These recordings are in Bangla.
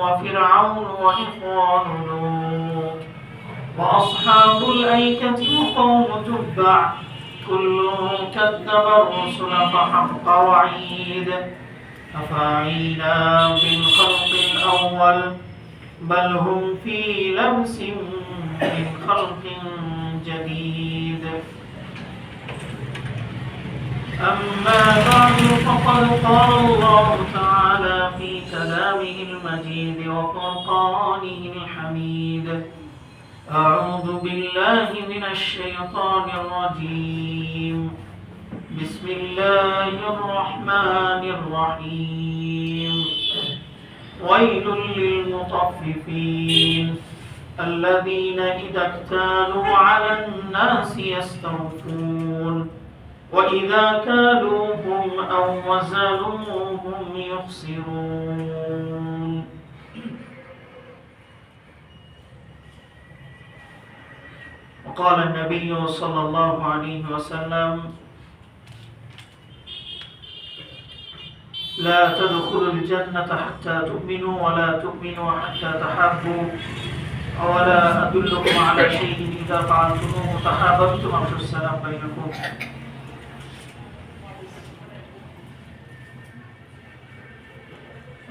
وفرعون وإخوان لوط وأصحاب الأيكة وقوم تبع كل كذب الرسل فحق وعيد أفعينا بالخلق الأول بل هم في لبس من خلق جديد أما بعد فقد قال الله تعالى في كلامه المجيد وفرقانه الحميد أعوذ بالله من الشيطان الرجيم بسم الله الرحمن الرحيم ويل للمطففين الذين إذا اكتالوا على الناس يستوفون وإذا كالوهم أو وزنوهم يخسرون وقال النبي صلى الله عليه وسلم لا تدخلوا الجنة حتى تؤمنوا ولا تؤمنوا حتى تحابوا أولا أدلكم على شيء إذا فعلتموه تحاببتم أفشوا السلام بينكم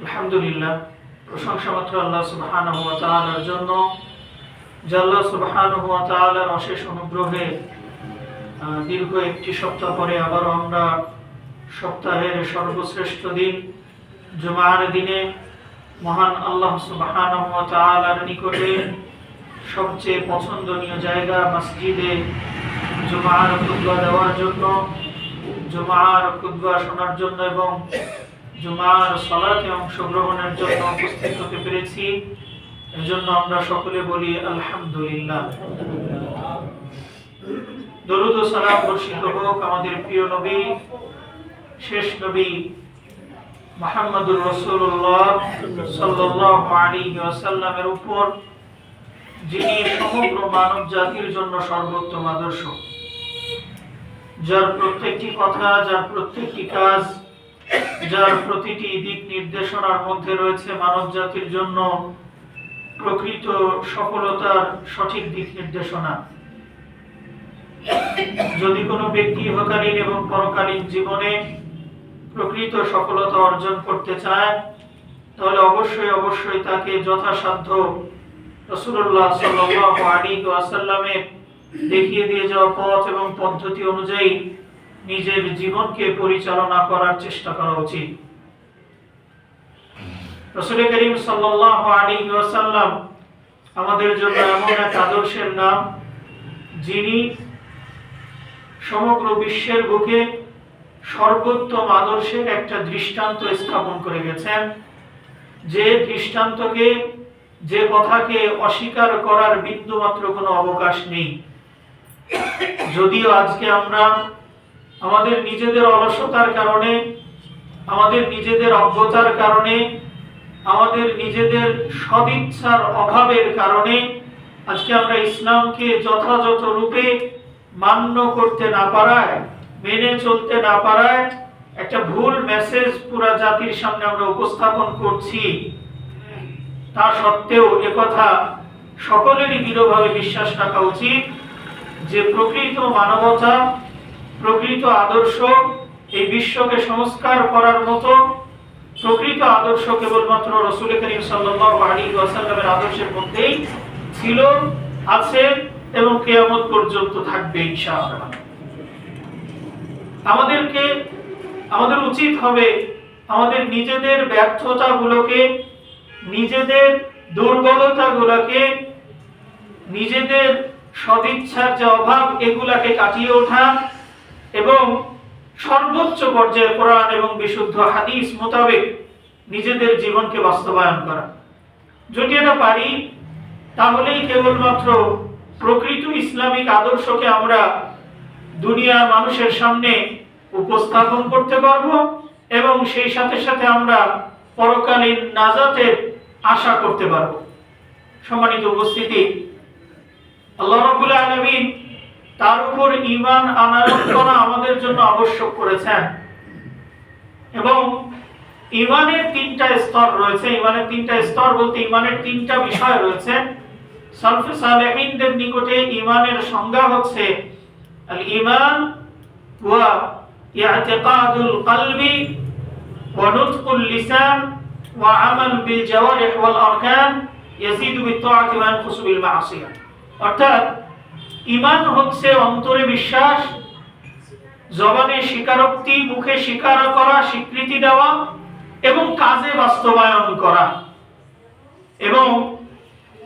আলহামদুলিল্লাহ প্রশংসা মাত্র আল্লাহ সুবহানাহু ওয়া তাআলার জন্য যে আল্লাহ সুবহানাহু ওয়া তাআলার অশেষ অনুগ্রহে দীর্ঘ একটি সপ্তাহ পরে আবার আমরা সপ্তাহের সর্বশ্রেষ্ঠ দিন জুমার দিনে মহান আল্লাহ সুবহানাহু ওয়া তাআলার নিকটে সবচেয়ে পছন্দনীয় জায়গা মসজিদে জুমার খুতবা দেওয়ার জন্য জুমার খুতবা শোনার জন্য এবং জুমার সালাতে অংশগ্রহণের জন্য উপস্থিত হতে পেরেছি এজন্য আমরা সকলে বলি আলহামদুলিল্লাহ দরুদ ও সালাম বর্ষিত হোক আমাদের প্রিয় নবী শেষ নবী মুহাম্মদুর রাসূলুল্লাহ সাল্লাল্লাহু আলাইহি ওয়াসাল্লামের উপর যিনি সমগ্র মানব জাতির জন্য সর্বোত্তম আদর্শ যার প্রত্যেকটি কথা যার প্রত্যেকটি কাজ যার প্রতিটি দিক নির্দেশনার মধ্যে রয়েছে মানব জাতির জন্য প্রকৃত সফলতার সঠিক দিক নির্দেশনা যদি কোনো ব্যক্তি ইহকালীন এবং পরকালীন জীবনে প্রকৃত সফলতা অর্জন করতে চায় তাহলে অবশ্যই তাকে যথাসাধ্য রাসূলুল্লাহ সাল্লাল্লাহু আলাইহি ওয়াসাল্লামের দেখিয়ে দিয়ে যাওয়া পথ এবং পদ্ধতি অনুযায়ী নিজের জীবনকে পরিচালনা করার চেষ্টা করা উচিত রাসূল করিম সাল্লাল্লাহু আলাইহি ওয়াসাল্লাম আমাদের জন্য এমন এক আদর্শের নাম যিনি সমগ্র বিশ্বের বুকে সর্বোত্তম আদর্শের একটা দৃষ্টান্ত স্থাপন করে গেছেন যে দৃষ্টান্তকে যে কথাকে অস্বীকার করার বিন্দুমাত্র কোনো অবকাশ নেই যদিও আজকে আমরা আমাদের নিজেদের অলসতার কারণে আমাদের নিজেদের অজ্ঞতার কারণে আমাদের নিজেদের সদিচ্ছার অভাবের কারণে আজকে আমরা ইসলামকে যথাযথ রূপে মান্য করতে না পারায় মেনে চলতে না পারায় একটা ভুল মেসেজ পুরো জাতির সামনে আমরা উপস্থাপন করছি তা সত্ত্বেও একথা সকলেরই দৃঢ়ভাবে বিশ্বাস রাখা উচিত যে প্রকৃত মানবতা প্রকৃত আদর্শ এই বিশ্বকে সংস্কার করার মতো প্রকৃত আদর্শ কেবলমাত্র রাসূল করিম সাল্লাল্লাহু আলাইহি ওয়াসাল্লামের আদর্শের মধ্যেই ছিল আছে এবং কিয়ামত পর্যন্ত থাকবে ইনশাআল্লাহ আমাদের উচিত হবে আমাদের নিজেদের ব্যর্থতাগুলোকে নিজেদের দুর্বলতাগুলোকে নিজেদের সদিচ্ছার যে অভাব এগুলাকে কাটিয়ে ওঠা এবং সর্বোচ্চ পর্যায়ে কোরআন এবং বিশুদ্ধ হাদিস মোতাবেক নিজেদের জীবনকে বাস্তবায়ন করা যদি এটা পারি তাহলেই কেবলমাত্র প্রকৃত ইসলামিক আদর্শকে আমরা দুনিয়ার মানুষের সামনে উপস্থাপন করতে পারবো এবং সেই সাথে সাথে আমরা পরকালীন নাজাতের আশা করতে পারবো সম্মানিত উপস্থিতি আল্লাহ রাব্বুল আলামিন তার উপর ঈমান আনায়ন করা আমাদের জন্য আবশ্যক করেছেন এবং ইমানের তিনটা স্তর রয়েছে। ইমানের তিনটা স্তর বলতে ইমানের তিনটা বিষয় রয়েছে। সালফে সালেহিনদের নিকটে ইমানের সংজ্ঞা হচ্ছে আল ঈমান ওয়া ইআতিকাদুল কলবি ওয়া নুতকুল লিসান ওয়া আমাল বিল জাওয়ারিহ ওয়াল আরকান ইয়াজিদু বিত তাআতি ওয়া ইয়ানকুসু বিল মা'সিয়াহ। অর্থাৎ ঈমান হচ্ছে অন্তরে বিশ্বাস, জবানে স্বীকারোক্তি, মুখে স্বীকার করা, স্বীকৃতি দেওয়া এবং কাজে বাস্তবায়ন করা। এবং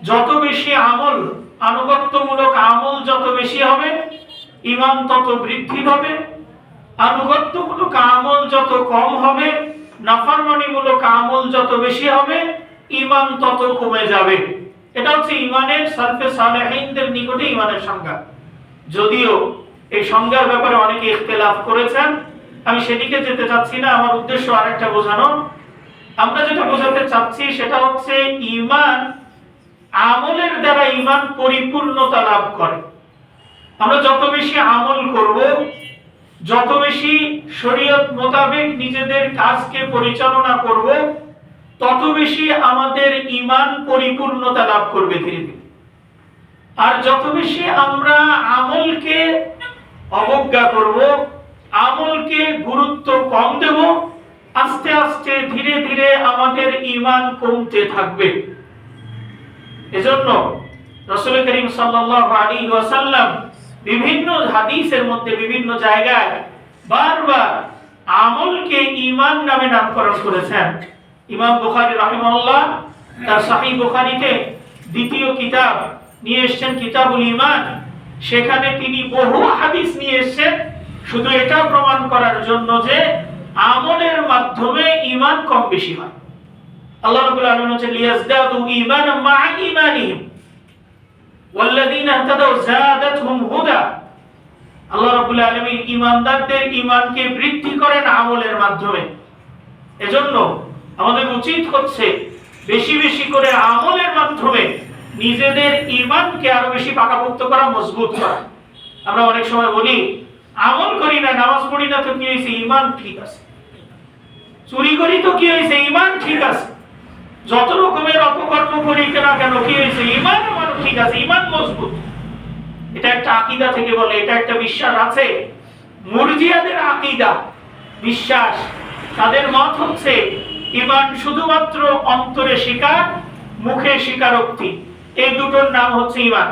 যত বেশি আমল, আনুগত্যমূলক আমল যত বেশি হবে ঈমান তত বৃদ্ধি পাবে। আনুগত্যমূলক আমল যত কম হবে, নাফরমানিমূলক আমল যত বেশি হবে, ঈমান তত কমে যাবে। এটা হচ্ছে ঈমানের সালফে সালেহিনদের নিকটে ঈমানের সংজ্ঞা। যদিও এই সংজ্ঞার ব্যাপারে অনেকে ইখতিলাফ করেছেন, আমি সেদিকে যেতে চাচ্ছি না। আমার উদ্দেশ্য আরেকটা বোঝানো। আমরা যেটা বোঝাতে চাচ্ছি সেটা হচ্ছে ঈমান আমলের দ্বারা ঈমান পরিপূর্ণতা লাভ করে। আমরা যত বেশি আমল করব, যত বেশি শরীয়ত মোতাবেক নিজেদের কাজকে পরিচালনা করব, তত বেশি আমাদের ঈমান পরিপূর্ণতা লাভ করবে ধীরে ধীরে। আর যত বেশি আমরা আমলকে অবজ্ঞা করব, আমলকে গুরুত্ব কম দেব, আস্তে আস্তে ধীরে ধীরে আমাদের ঈমান কমতে থাকবে। এজন্য রাসূল করিম সাল্লাল্লাহু আলাইহি ওয়াসাল্লাম বিভিন্ন হাদিসের মধ্যে বিভিন্ন জায়গায় বারবার আমলকে ঈমান নামে নামকরণ করেছেন। ইমাম বুখারী রাহিমাহুল্লাহ তার সহিহ বুখারীতে দ্বিতীয় কিতাব নিয়ে এসেছেন, কিতাবুল ঈমান। সেখানে তিনি বহু হাদিস নিয়ে এসেছেন শুধু এটা প্রমাণ করার জন্য যে আমলের মাধ্যমে ঈমান কম বেশি হয়। আল্লাহ রাব্বুল আলামিন বলেন লিয়াজদাদু ঈমানান মা'a ঈমানিহিম ওয়াল্লাযীনা ইহতাদাউ যাদাতহুম হুদা। আল্লাহ রাব্বুল আলামিন ঈমানদারদের ঈমানকে বৃদ্ধি করেন আমলের মাধ্যমে। এজন্য আমাদের উচিত হচ্ছে বেশি বেশি করে আমলের মাধ্যমে নিজেদের ঈমানকে আরো বেশি পাকাপোক্ত করা, মজবুত করা। আমরা অনেক সময় বলি আমল করি না, নামাজ পড়ি না, তো কি হয়েছে? ঈমান ঠিক আছে। চুরি করি তো কি হয়েছে? ঈমান ঠিক আছে। যত রকমের অপকর্ম করি না কেন কি হয়েছে? ঈমান আমার ঠিক আছে, ঈমান মজবুত। এটা একটা আকীদা থেকে বলে, এটা একটা বিশ্বাস আছে। মুরজিয়াদের আকীদা, বিশ্বাস, তাদের মত হচ্ছে ঈমান শুধুমাত্র অন্তরে স্বীকার, মুখে স্বীকারোক্তি, এই দুটোর নাম হচ্ছে ঈমান।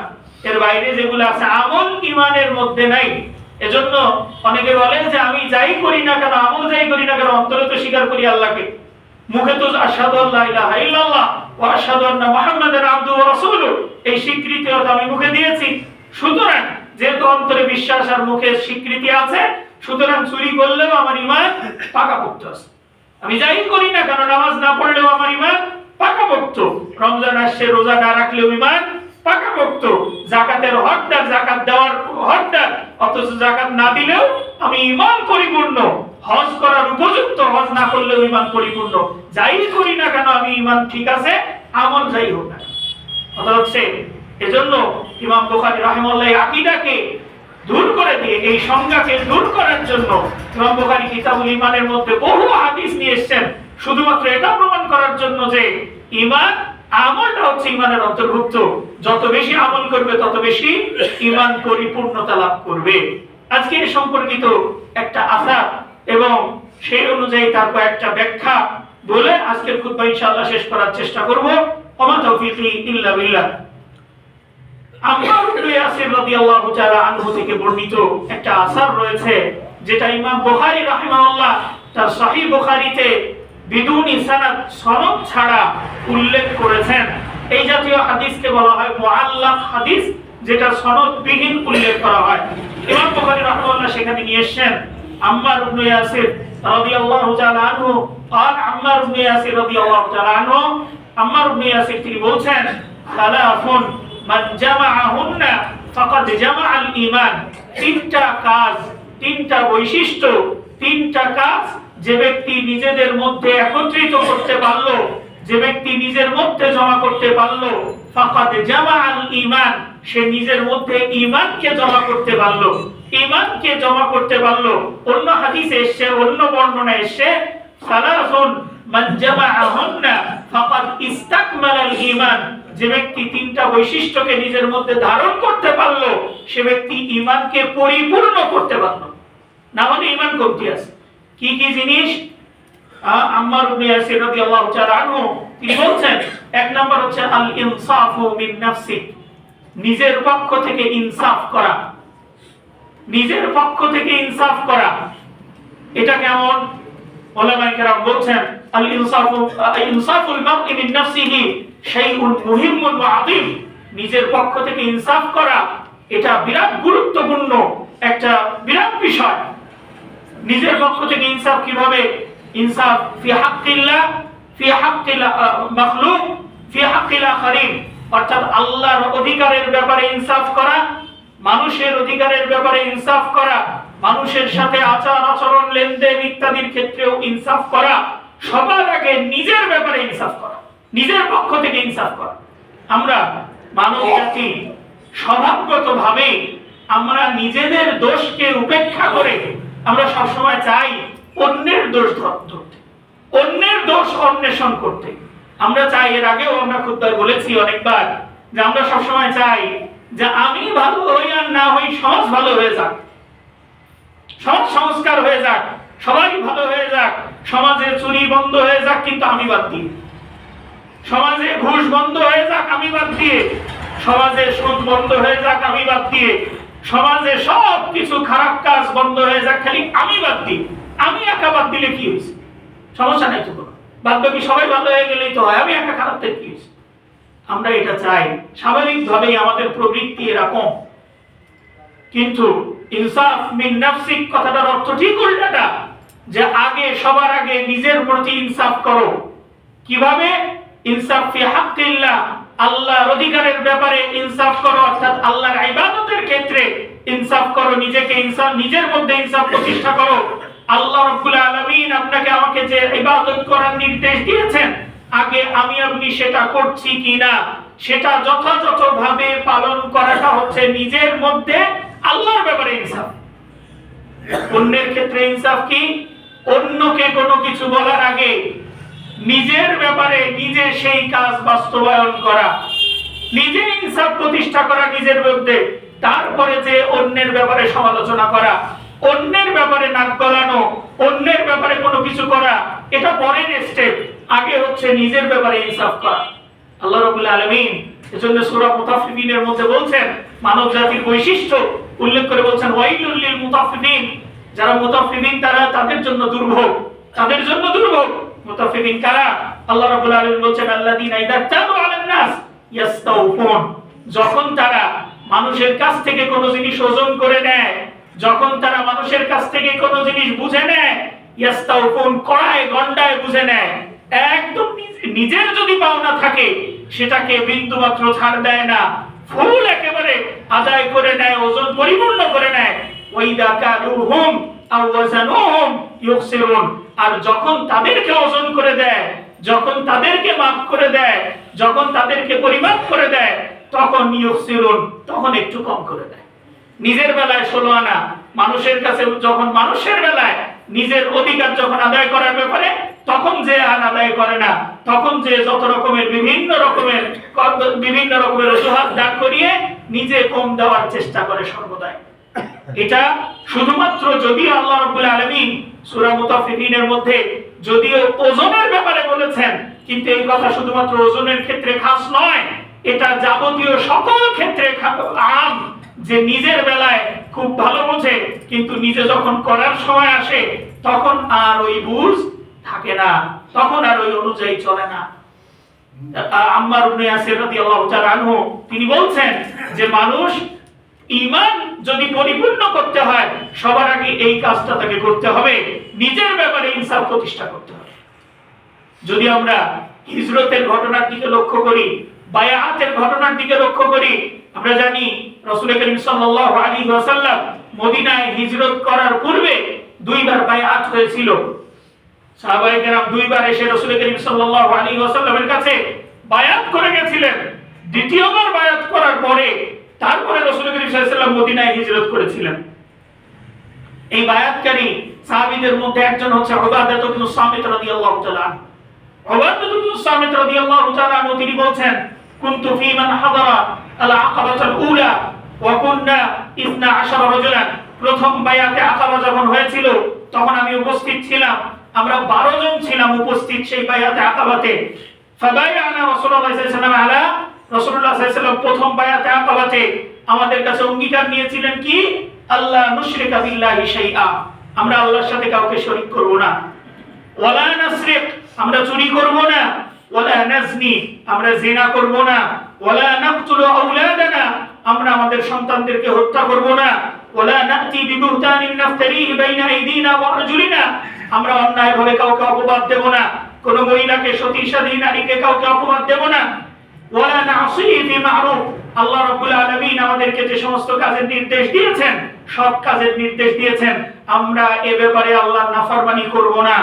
এর বাইরে যেগুলো আছে আমল ঈমানের মধ্যে নাই। এজন্য অনেকে বলে যে আমি যাই করি না কেন, আমল যাই করি না কেন, অন্তরে তো স্বীকার করি আল্লাহকে, মুখে তো আশহাদু আল্লা ইলাহা ইল্লাল্লাহ ওয়া আশহাদু আন্না মুহাম্মাদান আবদুহু ওয়া রাসূলুহু, এই স্বীকৃতি তো আমি মুখে দিয়েছি। সুতরাং যেহেতু অন্তরে বিশ্বাস আর মুখে স্বীকৃতি আছে, সুতরাং চুরি করলেও আমার ঈমান পাকাপোক্ত আছে। আমি যাই করি না কেন, নামাজ না পড়লেও আমার ঈমান পাকাপোক্ত। রমজান আসছে, রোজা না রাখলেও ঈমান পাকাপোক্ত। যাকাতের হকদার, যাকাত দেওয়ার হকদার, অথচ যাকাত না দিলেও আমি ঈমান পরিপূর্ণ। হজ করার উপযুক্ত, হজ না করলেও ঈমান পরিপূর্ণ। যাই করি না কেন আমি ঈমান ঠিক আছে, আমল যাই হোক না। কথা হচ্ছে এজন্য ইমাম বুখারী রাহিমাহুল্লাহ আকীদাকে দূর করে দিয়ে, এই সংজ্ঞাকে দূর করার জন্য ইমাম বুখারী কিতাবুল ঈমানের মধ্যে বহু হাদিস নিয়ে এসেছেন, শুধুমাত্র এটা প্রমাণ করার জন্য যে ঈমান, আমলটা হচ্ছে ঈমানের অন্তর্ভুক্ত। যত বেশি আমল করবে তত বেশি ঈমান পরিপূর্ণতা লাভ করবে। আজকে এ সম্পর্কিত একটা আসার এবং সেই অনুযায়ী তার কয়েকটা ব্যাখ্যা বলে আজকের খুতবা ইনশাআল্লাহ শেষ করার চেষ্টা করব। ওমা তাওফীকি ইল্লা বিল্লাহ। আম্মার ইবনে ইয়াসির রাদিয়াল্লাহু তাআলা আনহু থেকে বর্ণিত একটা আসার রয়েছে, যেটা ইমাম বুখারী রাহিমাহুল্লাহ তার সহিহ বুখারীতে বিদুনি সানাদ, সনদ ছাড়া উল্লেখ করেছেন। এই জাতীয় হাদিসকে বলা হয় মুআল্লাক হাদিস, যেটা সনদবিহীন উল্লেখ করা হয়। ইমাম বুখারী রাহিমাহুল্লাহ সেখানে নিয়ে এসেছেন আম্মার ইবনে ইয়াসির রাদিয়াল্লাহু তাআলা আনহু قال আম্মার ইবনে ইয়াসির রাদিয়াল্লাহু তাআলা আনহু, আম্মার ইবনে ইয়াসির তিনি বলছেন সালাফুন মান জামাআহুন্না ফাকাদ জামাআল ঈমান। তিনটা কাজ, তিনটা বৈশিষ্ট্য, তিনটা কাজ যে ব্যক্তি নিজেদের মধ্যে একত্রিত করতে পারলো, যে ব্যক্তি নিজের মধ্যে জমা করতে পারলো, ফাকাদ জামাআল ঈমান, সে নিজের মধ্যে ঈমানকে জমা করতে পারলো, ঈমানকে জমা করতে পারলো। অন্য হাদিসে এসেছে, অন্য বর্ণনায় এসেছে সালাসুন মান জামাআহুন্না ফাকাদ ইস্তাকমালাল ঈমান, যে ব্যক্তি তিনটা বৈশিষ্ট্যকে নিজের মধ্যে ধারণ করতে পারলো সে ব্যক্তি ঈমানকে পরিপূর্ণ করতে পারলো। না হলে ঈমান কমতি আছে। কি কি জিনিস? আম্মার ইবনে ইয়াসির রাদিয়াল্লাহু তাআলা আনহু তিনি বলছেন, এক নাম্বার হচ্ছে আল ইনসাফু মিন নাফসিক, নিজের পক্ষ থেকে ইনসাফ করা। নিজের পক্ষ থেকে ইনসাফ করা এটা কেমন? উলামায়ে কেরাম বলছেন আল ইনসাফুল মার'i মিন নাফসিহি শাইউন মুহিম্মুন ওয়া আযীম। নিজের পক্ষ থেকে ইনসাফ করা এটা বিরাট গুরুত্বপূর্ণ একটা বিরাট বিষয়। নিজের পক্ষ থেকে ইনসাফ কিভাবে? ইনসাফ ফি হাক্কিল্লাহ, ফি হাক্কিল মাখলুক, ফি হাক্কিল আখারিন, অর্থাৎ আল্লাহর অধিকারের ব্যাপারে ইনসাফ করা, মানুষের অধিকারের ব্যাপারে ইনসাফ করা, মানুষের সাথে আচার আচরণ লেনদেন ইত্যাদির ক্ষেত্রেও ইনসাফ করা, সবার আগে নিজের ব্যাপারে ইনসাফ করা, নিজের পক্ষ থেকে ইনসাফ করা। আমরা মানব জাতি স্বভাবগতভাবে আমরা নিজেদের দোষকে উপেক্ষা করে আমরা সবসময় চাই অন্যের দোষ ধরতে, অন্যের দোষ অন্বেষণ করতে। আমরা চাই, এর আগেও আমরা খুতবায় বলেছি অনেকবার, যে আমরা সবসময় চাই যে আমি ভালো হই আর না হই সমাজ ভালো হয়ে যাক, সমাজ সংস্কার হয়ে যাক, সবাই ভালো হয়ে যাক, সমাজে চুরি বন্ধ হয়ে যাক কিন্তু আমি বাদ দিয়ে, সমাজে ঘুষ বন্ধ হয়ে যাক আমি বাদ দিয়ে, সমাজে সুদ বন্ধ হয়ে যাক আমি বাদ দিয়ে, সমাজে সব কিছু খারাপ কাজ বন্ধ হয়ে যাক খালি আমি বাদ দিই। আমি একা বাদ দিলে কি হয়েছে? সমস্যা নাই তো কোনো, বাদ বাকি সবাই ভালো হয়ে গেলেই তো হয়, আমি একা খারাপ থেকে কি হয়েছে? আমরা এটা চাই, স্বাভাবিকভাবেই আমাদের প্রবৃত্তি এরকম। কিন্তু ইনসাফ মিন নাফসিক কথাটার অর্থ ঠিক উল্টাটা, যে আগে সবার আগে নিজের প্রতি ইনসাফ করো। কিভাবে? ইনসাফ ফি হাক্কিল্লাহ, আল্লাহর অধিকারের ব্যাপারে ইনসাফ করো, অর্থাৎ আল্লাহর ইবাদতের ক্ষেত্রে ইনসাফ করো, নিজেকে ইনসাফ, নিজের মধ্যে ইনসাফ প্রতিষ্ঠা করো। আল্লাহ রাব্বুল আলামিন আপনাকে আমাকে যে ইবাদত করার নির্দেশ দিয়েছেন, আগে আমি আপনি সেটা করছি কিনা সেটা যথাযথভাবে পালন করাটা হচ্ছে নিজের মধ্যে আল্লাহর ব্যাপারে ইনসাফ। অন্যের ক্ষেত্রে ইনসাফ কি? অন্যকে কোনো কিছু বলার আগে নিজের ব্যাপারে নিজে সেই কাজ বাস্তবায়ন করা, নিজে ইনসাফ প্রতিষ্ঠা করা নিজের মধ্যে, তারপরে যে অন্যের ব্যাপারে সমালোচনা করা, অন্যের ব্যাপারে নাক গলানো, অন্যের ব্যাপারে কোনো কিছু করা, এটা পরের স্টেপ। আগে হচ্ছে নিজের ব্যাপারে ইনসাফ করা। আল্লাহ রাব্বুল আলামিন এজন্য সূরা মুতাফফিফিনের মধ্যে বলছেন, মানব জাতির বৈশিষ্ট্য উল্লেখ করে বলছেন, ওয়াইলুল লিল মুতাফফিফিন, যারা মুতাফফিফিন তারা তাদের জন্য দুর্ভোগ, তাদের জন্য দুর্ভোগ। মুতাফফিফিন কারা? আল্লাহ রাব্বুল আলামিন বলছেন, আল্লাযীনা ইযা তাবু আলান নাস ইয়াস্তাউফুন, যখন তারা মানুষের কাছ থেকে কোনো জিনিস ওজন করে নেয়, যখন তারা মানুষের কাছ থেকে কোনো জিনিস বুঝে নেয়, ইয়াস্তাউফুন, কড়ায় গন্ডায় বুঝে নেয়, একদম নিজের যদি পাওনা থাকে সেটাকে বিন্দুমাত্র ছাড় দেয় না, ফুল একেবারে আদায় করে নেয়, ওজন পরিপূর্ণ করে নেয়। ওয়াইদা কালুহুম আও ওয়াজানুহুম ইউখসিরুন, আর যখন তাদেরকে ওজন করে দেয়, যখন তাদেরকে মাপ করে দেয়, যখন তাদেরকে পরিমাপ করে দেয়, তখন ইউখসিরুন, তখন একটু কম করে দেয়। নিজের বেলায় 16 আনা, মানুষের কাছে যখন মানুষের বেলায় নিজের অধিকার যখন আদায় করার ব্যাপারে তখন যে আর আদায় করে না, তখন যে যত রকমের বিভিন্ন রকমের অজুহাত দাঁড় করিয়ে নিজে কম দেওয়ার চেষ্টা করে সর্বদাই। এটা শুধুমাত্র যদিও আল্লাহ রাব্বুল আলামিন সূরা মুতাফফিফিনের মধ্যে যদিও ওজনের ব্যাপারে বলেছেন, কিন্তু এই কথা শুধুমাত্র ওজনের ক্ষেত্রে খাস নয়, এটা যাবতীয় সকল ক্ষেত্রে আম, যে নিজের বেলায় খুব ভালো বোঝে কিন্তু নিজে যখন করার সময় আসে তখন আর ওই বুঝ থাকে না, তখন আর ওই অনুযায়ী চলে না। আম্মার ইবনে ইয়াসির রাদিয়াল্লাহু তাআলা আনহু তিনি বলছেন যে মানুষ ঈমান যদি পরিপূর্ণ করতে হয় সবার আগে এই কাজটা তাকে করতে হবে, নিজের ব্যাপারে ইনসাফ প্রতিষ্ঠা করতে হবে। যদি আমরা হিজরতের ঘটনার দিকে লক্ষ্য করি, বায়াতের ঘটনার দিকে লক্ষ্য করি, আমরা জানি রাসূল করিম সাল্লাল্লাহু আলাইহি ওয়াসাল্লাম মদিনায় হিজরত করার পূর্বে দুইবার বায়াত হয়েছিল। সাহাবায়ে কেরাম দুইবার এসে রাসূল করিম সাল্লাল্লাহু আলাইহি ওয়াসাল্লামের কাছে বায়াত করে গেছিলেন। দ্বিতীয়বার বায়াত করার পরে তারপরে রাসূল করিম সাল্লাল্লাহু আলাইহি ওয়াসাল্লাম মদিনায় হিজরত করেছিলেন। এই বায়াতকারী সাহাবীদের মধ্যে একজন হচ্ছে উবাদাহ ইবনে সামিত রাদিয়াল্লাহু তাআলা। উবাদাহ ইবনে সামিত রাদিয়াল্লাহু তাআলা আনহু তিনি বলছেন, কুনতু ফি মান হাদারা আল আকাবাতুল উলা ওয়া কুননা 12 রাজুলান। প্রথম বায়াতে আকাবা যখন হয়েছিল তখন আমি উপস্থিত ছিলাম, আমরা 12 জন ছিলাম উপস্থিত সেই বায়াতে আকাবাতে। ফাবায়ানা রাসূলুল্লাহ সাল্লাল্লাহু আলাইহি ওয়াসাল্লাম আলা, রাসূলুল্লাহ সাল্লাল্লাহু আলাইহি ওয়াসাল্লাম প্রথম বায়াতে আকাবাতে আমাদের কাছে অঙ্গীকার নিয়েছিলেন কি, আল্লাহ নুশরিকা বিল্লাহি শাইআ, আমরা আল্লাহর সাথে কাউকে শরীক করব না, ওয়ালা নাসরিক, আমরা চুরি করব না, ওয়ালা নাজনি, আমরা জিনা করব না, ওয়ালা নাকতুলু আওলাদানা, আমরা আমাদের সন্তানদেরকে হত্যা করব না, ওয়ালা নাতি বিবুহতানিন নাফতারিহি বাইনা আইদিনা ওয়া আরজুলিনা, আমরা অন্যায়ভাবে কাউকে অপবাদ দেব না, কোন মহিলাকে সতীসাধী নারীকে কাউকে অপবাদ দেব না, ওয়ালা নাসিহি ফি মারুফ, আল্লাহ রাব্বুল আলামিন আমাদেরকে যে সমস্ত কাজের নির্দেশ দিয়েছেন সব কাজের নির্দেশ দিয়েছেন, আমরা এ ব্যাপারে আল্লাহর নাফরমানি করব না।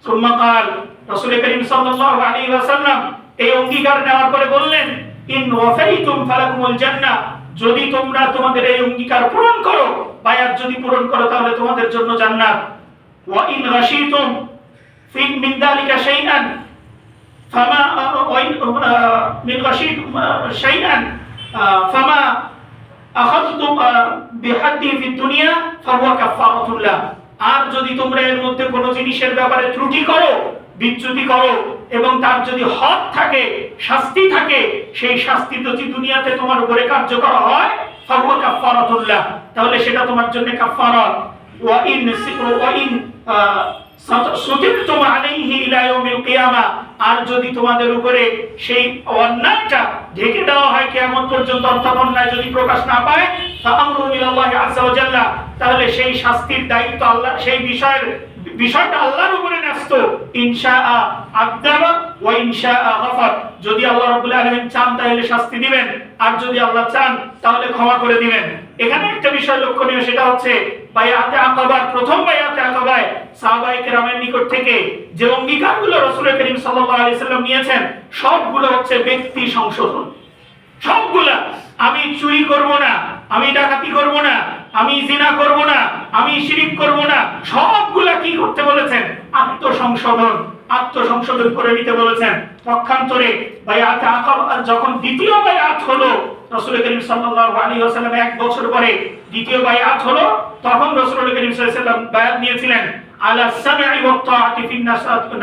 সুম্মা ক্বাল, রাসূল করিম সাল্লাল্লাহু আলাইহি ওয়াসাল্লাম এই অঙ্গীকার নেওয়ার পরে বললেন, ইন ওয়াফাইতুম ফালাকুমুল জান্নাহ, যদি তোমরা তোমাদের এই অঙ্গীকার পূরণ করো, বায়াত যদি পূরণ করো তাহলে তোমাদের জন্য জান্নাত। ওয়া ইন গাশিতুম ফি মিন যালিকা শাইআন ফামা মিন গাশিতুম শাইআন ফামা আখাযতুম বিহাদ্দি ফি দুনিয়া ফাহুয়া কাফারাতুল লাহ, আর যদি তোমরা এর মধ্যে কোনো জিনিসের ব্যাপারে ত্রুটি করো, বিচ্যুতি করো এবং তার যদি হদ থাকে, শাস্তি থাকে, সেই শাস্তি যদি দুনিয়াতে তোমার উপরে কার্যকর হয় ফাহুয়া কাফারাতুল লাহ, তাহলে সেটা তোমার জন্য কাফারাত। ওয়া ইন সাতাসুতিরতুম আলাইহি ইলা ইয়াউমিল কিয়ামাহ, আর যদি তোমাদের উপরে সেই অন্যায়টা ঢেকে দেওয়া হয় কিয়ামত পর্যন্ত, অর্থাৎ অন্যায় যদি প্রকাশ না পায়, ফাআমরু ইলাল্লাহি আযজা ওয়া জাল্লা, তাহলে সেই শাস্তির দায়িত্ব আল্লাহ, সেই বিষয়টা আল্লাহর উপরে ন্যস্ত। ইনশাআ আযযাবা ওয়া ইনশাআ গাফার, যদি আল্লাহ রাব্বুল আলামিন চান তাহলে শাস্তি দিবেন, আর যদি আল্লাহ চান তাহলে ক্ষমা করে দিবেন। এখানে একটা বিষয় লক্ষণীয়, সেটা হচ্ছে বায়াতে আকাবার, প্রথম বায়াতে আকাবায় সাহাবায়ে কেরামের নিকট থেকে যে অঙ্গীকারগুলো রাসূল করিম সাল্লাল্লাহু আলাইহি সাল্লাম নিয়েছেন সবগুলো হচ্ছে ব্যক্তি সংশোধন, সবগুলা। আমি চুরি করব না, আমি ডাকাতি করব না, আমি জিনা করব না, আমি শিরক করব না, সবগুলা কি করতে বলেছেন, আত্মসংশোধন করে নিতে বলেছেন। পক্ষান্তরে বায়াতে আকাবা যখন দ্বিতীয় বায়াত হলো, রাসূল করিম সাল্লাল্লাহু আলাইহি ওয়াসাল্লাম 1 বছর পরে দ্বিতীয় বায়াত হলো, তখন রাসূল করিম সাল্লাল্লাহু আলাইহি ওয়াসাল্লাম বায়াত নিয়েছিলেন আলা সামঈ ওয়াত তাআতি ফিন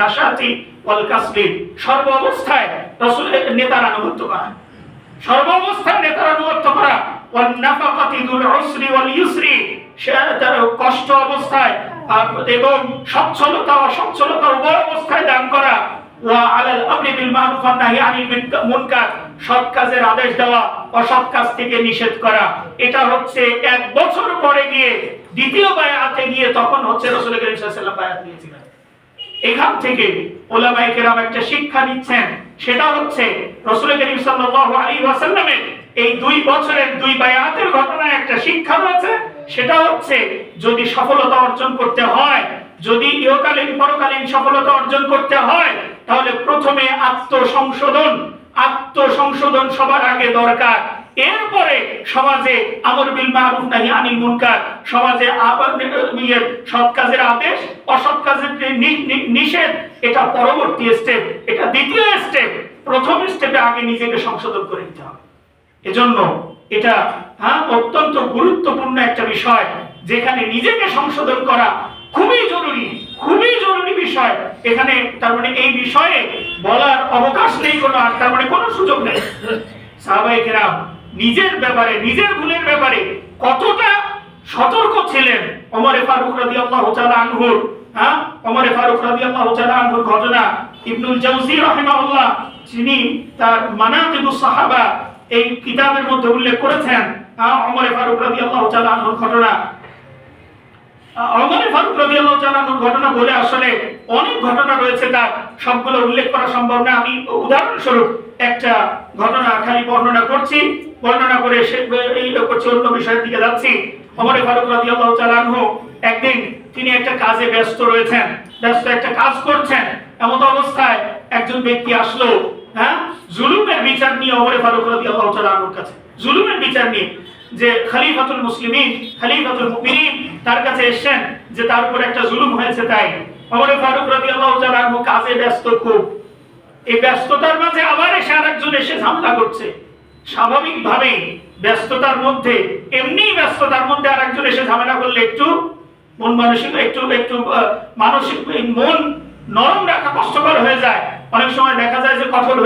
নাশাতি ওয়াল কাসবি, সর্ব অবস্থায় রাসূলের নেতার আনুগত্য করা, সর্বাবস্থায় নেতার আনুগত্য করা, ওয়ান নাফাকাতি দুল উসরি ওয়াল ইউসরি, কষ্ট অবস্থায় এবং সচ্ছলতা অসচ্ছলতা উভয় অবস্থায় দান করা, ওয়া আলাল আমরি বিল মারুফ ওয়ান নাহি আনিল মুনকার, সৎ কাজের আদেশ দেওয়া, অসৎ কাজ থেকে নিষেধ করা। এটা হচ্ছে 1 বছর পরে গিয়ে দ্বিতীয় বায়াতে গিয়ে তখন হচ্ছে রাসূল করিম সাল্লাল্লাহু আলাইহি ওয়াসাল্লাম বায়াত নিয়েছিলেন। এখান থেকে উলামায়ে কেরাম একটা শিক্ষা নিচ্ছেন, সেটা হচ্ছে রাসূল করিম সাল্লাল্লাহু আলাইহি ওয়াসাল্লামের এই 2 বছরের 2 বায়াতের ঘটনায় একটা শিক্ষা রয়েছে, সেটা হচ্ছে যদি সফলতা অর্জন করতে হয়, যদি ইহকালীন পরকালীন সফলতা অর্জন করতে হয়, তাহলে প্রথমে আত্মসংশোধন সবার আগে দরকার। এরপরে সমাজে আমর বিল মারুফ নাহি আনিল মুনকার, সমাজে সৎ কাজের আদেশ, অসৎ কাজের নিষেধ, এটা পরবর্তী স্টেপ, এটা দ্বিতীয় স্টেপ। প্রথম স্টেপে আগে নিজেকে সংশোধন করে নিতে হবে। এজন্য এটা অত্যন্ত গুরুত্বপূর্ণ একটা বিষয়, যেখানে নিজেকে সংশোধন করা খুবই জরুরি বিষয়। এখানে তার মানে এই বিষয়ে বলার অবকাশ নেই, তার মানে কোনো সুযোগ নেই। সাহাবায়ে কেরাম নিজের ব্যাপারে, নিজের ভুলের ব্যাপারে কতটা সতর্ক ছিলেন। ওমর ফারুক রাদিয়াল্লাহু তাআলা আনহুর ঘটনা ইবনুল জাওজি রাহিমাহুল্লাহ যিনি তার মানাকিবুস সাহাবা এই কিতাবের মধ্যে উল্লেখ করেছেন। ওমর ফারুক রাদিয়াল্লাহু তাআলা আনহুর ঘটনা, ওমর ফারুক রাদিয়াল্লাহু তাআলা আনহুর ঘটনা বলে আসলে অনেক ঘটনা রয়েছে, তার সবগুলো উল্লেখ করা সম্ভব না। আমি উদাহরণস্বরূপ একটা ঘটনা খালি বর্ণনা করছি, বর্ণনা করে অন্য বিষয়ের দিকে যাচ্ছি। ওমর ফারুক রাদিয়াল্লাহু তাআলা আনহু একদিন তিনি একটা কাজে ব্যস্ত একটা কাজ করছেন, এমন অবস্থায় একজন ব্যক্তি আসলো জুলুমের বিচার নিয়ে ওমর ফারুক রাদিয়াল্লাহু তাআলা আনহুর কাছে, জুলুমের বিচার নিয়ে, যে খলিফাতুল মুসলিমিন, খলিফাতুল মুমিনিন তার কাছে এসেছেন যে তার উপর একটা জুলুম হয়েছে। তাই ওমর ফারুক রাদিয়াল্লাহু তাআলা আনহু কাজে ব্যস্ত, খুব এই ব্যস্ততার মাঝে আবার এসে আরেকজন এসে ঝামেলা করছে। স্বাভাবিকভাবে ব্যস্ততার মধ্যে, এমনি ব্যস্ততার মধ্যে আরেকজন এসে ঝামেলা করলে একটু মন মানসিক একটু মানসিক মন নরম রাখা কষ্টকর হয়ে যায়। অনেক সময় দেখা যায় যে কঠোর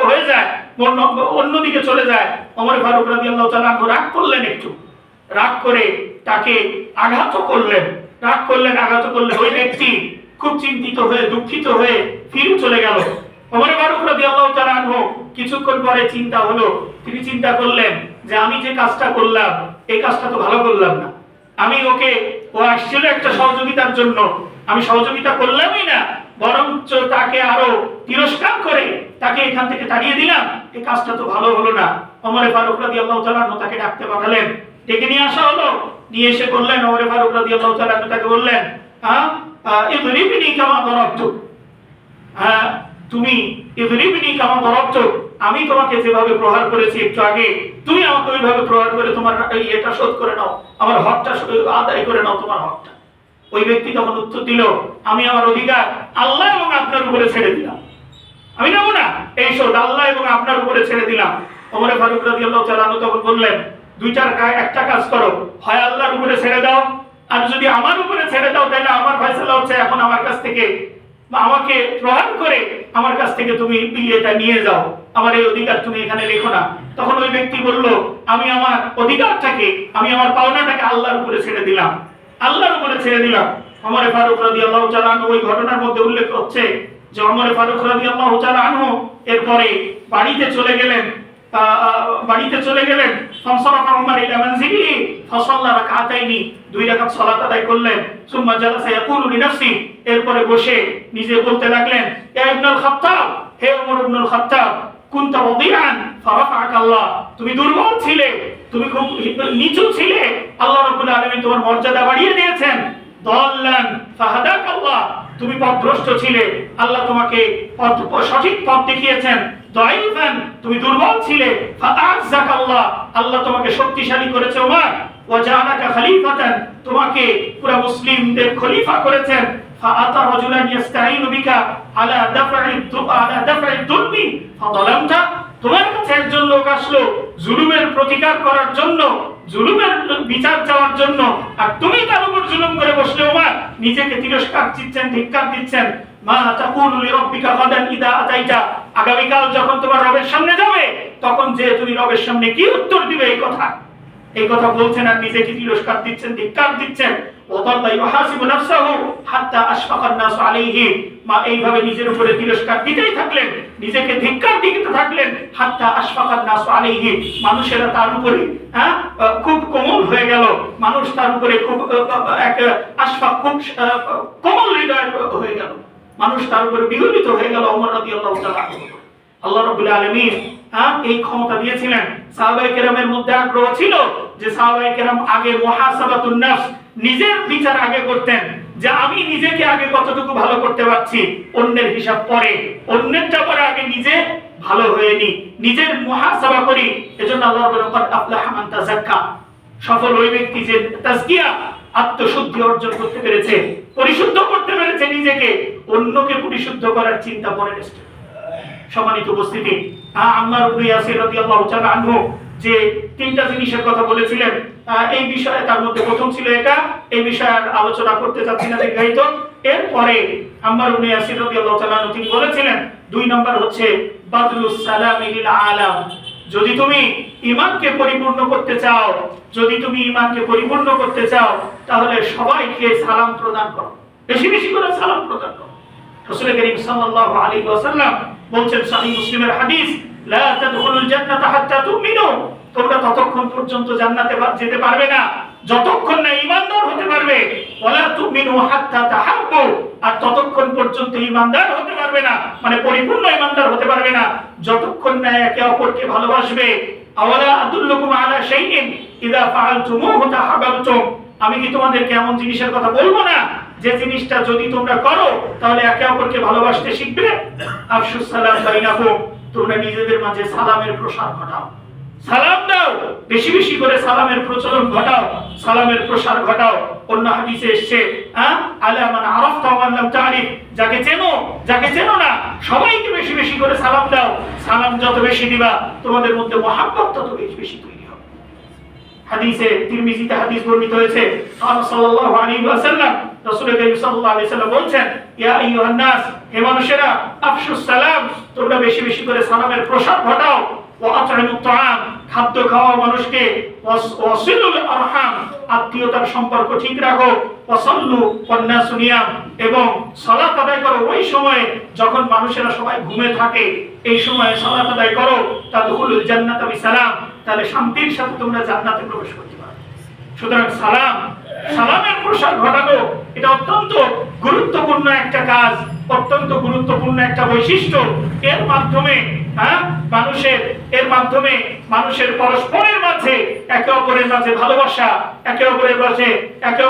হয়ে যায়, মন অন্যদিকে চলে যায়। ওমর ফারুক রাদিয়াল্লাহু তাআলা রাগ করলেন, একটু রাগ করে তাকে আঘাত করলেন। আঘাত করলে ওই ব্যক্তি খুব চিন্তিত হয়ে দুঃখিত হয়ে ফিরে চলে গেল। ওমর ফারুক রাদিয়াল্লাহু তাআলা কিছুক্ষণ পরে চিন্তা হলো, তিনি চিন্তা করলেন যে আমি যে কাজটা করলাম এই কাজটা তো ভালো করলাম না। আমি ও আসছিল একটা সহযোগিতার জন্য, আমি সহযোগিতা করলামই না, বরঞ্চ তাকে আরো তিরস্কার করে তাকে এখান থেকে তাড়িয়ে দিলাম। এই কাজটা তো ভালো হলো না। ওমর ফারুক রাদিয়াল্লাহু তাআলা তাকে ডাকতে পাঠালেন, ডেকে নিয়ে আসা হলো। নিয়ে এসে বললেন, ওমর ফারুক রাদিয়াল্লাহু তাআলা তাকে বললেন, ইদরিবনি কামা দরাবতু, তুমি ইদরিবনি কামা দরাবতু, আমি তোমাকে যেভাবে প্রহার করেছি একটু আগে, তুমি আমাকে ওইভাবে প্রহার করে তোমার এটা শোধ করে নাও, আমার হকটা আদায় করে নাও, তোমার হকটা। ওই ব্যক্তি তখন উত্তর দিল, আমি আমার অধিকার আল্লাহ এবং আপনার উপরে ছেড়ে দিলাম, আমি নেব না এই শোধ, আল্লাহ এবং আপনার উপরে ছেড়ে দিলাম। ওমর ফারুক রাদিয়াল্লাহু তাআলা তখন বললেন, একটা কাজ করো, হয় আল্লাহর উপরে ছেড়ে দাও, আর যদি আমার উপরে ছেড়ে দাও তাহলে আমার ফয়সালা হচ্ছে এখন আমার কাছ থেকে, আমাকে প্রহার করে আমার কাছ থেকে তুমি এটা নিয়ে যাও, আমার এই অধিকার তুমি এখানে রেখো না। তখন ওই ব্যক্তি বলল, আমি আমার অধিকারটাকে, আমি আমার পাওনাটাকে আল্লাহর উপরে ছেড়ে দিলাম, আল্লাহর উপরে ছেড়ে দিলাম। ওমর ফারুক রাদিয়াল্লাহু তাআলা ওই ঘটনার মধ্যে উল্লেখ হচ্ছে যে ওমর ফারুক রাদিয়াল্লাহু তাআলা এরপরে বাড়িতে চলে গেলেন। ফানসারাফা ওমর ইলা মানজিলি ফাসাল্লা রাকাতাইনি, 2 রাকাত সালাত আদায় করলেন। সুম্মা জালাসা ইয়াকুলু লিনাফসি, এরপরে বসে নিজে বলতে লাগলেন, ইয়া ইবনুল খাত্তাব, হে ওমর ইবনুল খাত্তাব, কুনতা ওয়াদিআন ফারাফাকা আল্লাহ, তুমি দুর্বল ছিলে, তুমি খুব নিচু ছিলে, আল্লাহ রাব্বুল আলামিন তোমার মর্যাদা বাড়িয়ে দিয়েছেন। দাল্লান ফাহাদাক আল্লাহ, তুমি পথভ্রষ্ট ছিলে, আল্লাহ তোমাকে সঠিক পথ দেখিয়েছেন। দাইফান, তুমি দুর্বল ছিলে, ফাআযাক আল্লাহ, আল্লাহ তোমাকে শক্তিশালী করেছে। ওমর ওয়াজালাকা খলিফাতান, তোমাকে পুরো মুসলিমদের খলিফা করেছেন। ফাআতা রাজুলান ইস্তাঈনু বিকা আলা দাফঈ যুলমি ফাযালামতা, তোমার কাছে একজন লোক আসলো জুলুমের প্রতিকার করার জন্য, জুলুমের বিচার চাওয়ার জন্য, আর তুমি তার উপর জুলুম করে বসলে। ওমর নিজেকে তিরস্কার দিচ্ছেন, ধিক্কার দিচ্ছেন। মা তাকুলু লিরাব্বিকা গাদান ইদা আতাইতা, আগামীকাল যখন তোমার রবের সামনে যাবে তখন যে তুমি রবের সামনে কি উত্তর দিবে, এই কথা বলছেন আর নিজেকে তিরস্কার দিচ্ছেন, ধিক্কার দিচ্ছেন। ওয়াদাল্লা ইউহাসিবু নাফসাহু হাত্তা আশফাকান নাস আলাইহি, মা এইভাবে নিজের উপরে তিরস্কার দিতেই থাকলেন, নিজেকে ধিক্কার দিতে থাকলেন। হাত্তা আশফাকান নাস আলাইহি, মানুষেরা তার উপরে খুব কোমল হয়ে গেল, মানুষ তার উপরে খুব আশফাক, খুব কোমল হৃদয় হয়ে গেল, মানুষ তার উপরে বিগলিত হয়ে গেল। ওমর রাদিয়াল্লাহু তাআলা, আল্লাহ রাব্বুল আলামিন এই ক্ষমতা দিয়েছিলেন। সাহাবায়ে কেরামের মধ্যে আগ্রহ ছিল যে সাহাবায়ে কেরাম আগে মুহাসাবাতুন নাফস, নিজের বিচার আগে করতেন, যে আমি নিজেকে আগে কতটুকু ভালো করতে পারছি, অন্যের হিসাব পরে, অন্যেরটা পরে আগে নিজে ভালো হয়ে নি, নিজের মুহাসাবা করি। এজন্য আল্লাহ বলেন, ক্বাদ আফলাহা মান তাযাক্কা, সফল ওই ব্যক্তি যে তাজকিয়া, আত্মশুদ্ধি অর্জন করতে পেরেছে, পরিশুদ্ধ করতে পেরেছে নিজেকে, অন্যকে পরিশুদ্ধ করার চিন্তা পরে নেছে। সম্মানিত উপস্থিতি, আম্মার ইবনে ইয়াসির রাদিয়াল্লাহু তাআলা আনহু যে 3টা জিনিসের কথা বলেছিলেন, এই বিষয়ে তার মধ্যে প্রথম ছিল এটা, এই বিষয়ে আলোচনা করতে চাচ্ছি না দীর্ঘায়িত। এরপরে আম্মার ইবনে ইয়াসির রাদিয়াল্লাহু তাআলা তিনি বলেছিলেন 2 নম্বর হচ্ছে বাদলুস সালামি লিল আলাম, যদি তুমি ঈমানকে পরিপূর্ণ করতে চাও, যদি তুমি ঈমানকে পরিপূর্ণ করতে চাও তাহলে সবাইকে সালাম প্রদান করো, বেশি বেশি করে সালাম প্রদান করো। রাসূল করিম সাল্লাল্লাহু আলাইহি ওয়াসাল্লাম বলছেন, সহিহ মুসলিমের হাদিস, লা তাদখুলুল জান্নাতা হাত্তা তুমিনু, তোমরা ততক্ষণ পর্যন্ত জান্নাতে যেতে পারবে না যতক্ষণ না ঈমানদার হতে পারবে। ওয়ালা তুমিনু হাত্তা তাহাব্বু, আর ততক্ষণ পর্যন্ত ঈমানদার হতে পারবে না, মানে পরিপূর্ণ ঈমানদার হতে পারবে না যতক্ষণ না একে অপরকে ভালোবাসবে। আওয়ালা আদুল্লুকুম আলা শাইইন ইযা ফাআলতুমুহু তাহাব্বাতুম, আমি কি তোমাদেরকে এমন জিনিসের কথা বলবো না যে জিনিসটা যদি তোমরা করো তাহলে একে অপরকে ভালোবাসতে শিখবে। আফশুস সালাম বাইনাকুম, তোমরা নিজেদের মাঝে সালামের প্রসার ঘটাও, সালাম দাও, বেশি বেশি করে সালামের প্রচলন ঘটাও, সালামের প্রসার ঘটাও। অন্য হাদিসে এসেছে আলা মান আরাফতা ওয়া লাম তারিফ, যাকে চেনো যাকে চেনো না সবাইকে বেশি বেশি করে সালাম দাও। সালাম যত বেশি দিবা তোমাদের মধ্যে মহব্বত তত বেশি বেশি তৈরি হবে। হাদিসে তিরমিজিতে হাদিস বর্ণিত হয়েছে সাল্লাল্লাহু আলাইহি ওয়াসাল্লাম, রাসূল করিম সাল্লাল্লাহু আলাইহি ওয়াসাল্লাম বলছেন, ইয়া আইয়ুহান নাস, হে মানুষেরা, আফশুস সালাম, তোমরা বেশি বেশি করে সালামের প্রসার ঘটাও। ওয়া আত'ইমুত তাআম, খাদ্য খাওয়াও মানুষকে। ওয়াসিলুল আরহাম, আত্মীয়তার সম্পর্ক ঠিক রাখো। ওয়াসাল্লু ওয়ান নাসু নিয়াম, এবং সালাত আদায় করো ওই সময়ে যখন মানুষেরা সবাই ঘুমে থাকে, এই সময়ে সালাত আদায় করো। তাদখুলুল জান্নাতা বিসালাম, তাহলে শান্তির সাথে তোমরা জান্নাতে প্রবেশ করতে পারবে। সুতরাং সালামের প্রসার ঘটানো এটা অত্যন্ত গুরুত্বপূর্ণ একটা কাজ, অত্যন্ত গুরুত্বপূর্ণ একটা বৈশিষ্ট্য। এর মাধ্যমে মানুষের পরস্পরের মাঝে একে অপরের মাঝে ভালোবাসা, একে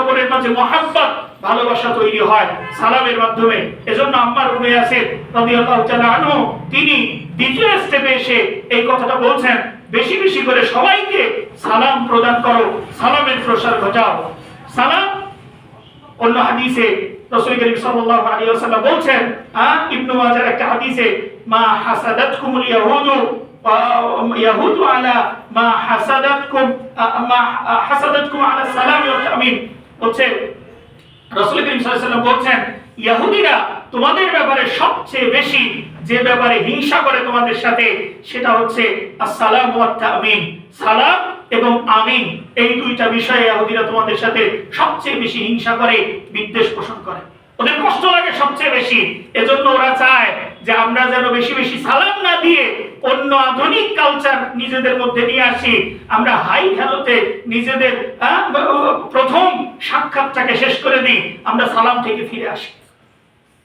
অপরের মাঝে মহব্বত, ভালোবাসা তৈরি হয় সালামের মাধ্যমে। এজন্য আম্মার ইবনে ইয়াসির রাদিয়াল্লাহু তাআলা আনহু তিনি দ্বিতীয় স্টেপে এসে এই কথাটা বলছেন, বেশি বেশি করে সবাইকে সালাম প্রদান করো, সালামের প্রসার ঘটাও। সালাম অন্য হাদিসে রাসূল করিম সাল্লাল্লাহু আলাইহি ওয়াসাল্লাম বলছেন, ইবনে মাজার একটা হাদিসে, মা হাসাদাতকুমুল ইয়াহুদু আলা মা হাসাদাতকুম আলা সালাম ওয়া তামিন, বলছে রাসূল করিম সাল্লাল্লাহু আলাইহি ওয়াসাল্লাম বলছেন, ইহুদিরা তোমাদের ব্যাপারে সবচেয়ে বেশি যে ব্যাপারে হিংসা করে তোমাদের সাথে, সেটা হচ্ছে আসসালাম ওয়া তামিন, সালাম এবং আমিন, এই দুইটা বিষয়ে ইহুদিরা তোমাদের সাথে সবচেয়ে বেশি হিংসা করে, বিদ্বেষ পোষণ করে, ওদের কষ্ট লাগে সবচেয়ে বেশি। এজন্য ওরা চায় যে আমরা যেন বেশি বেশি সালাম না দিয়ে অন্য আধুনিক কালচার নিজেদের মধ্যে নিয়ে আসি, আমরা হাই হ্যালোতে নিজেদের প্রথম সাক্ষাৎটাকে শেষ করে দিই, আমরা সালাম থেকে ফিরে আসি,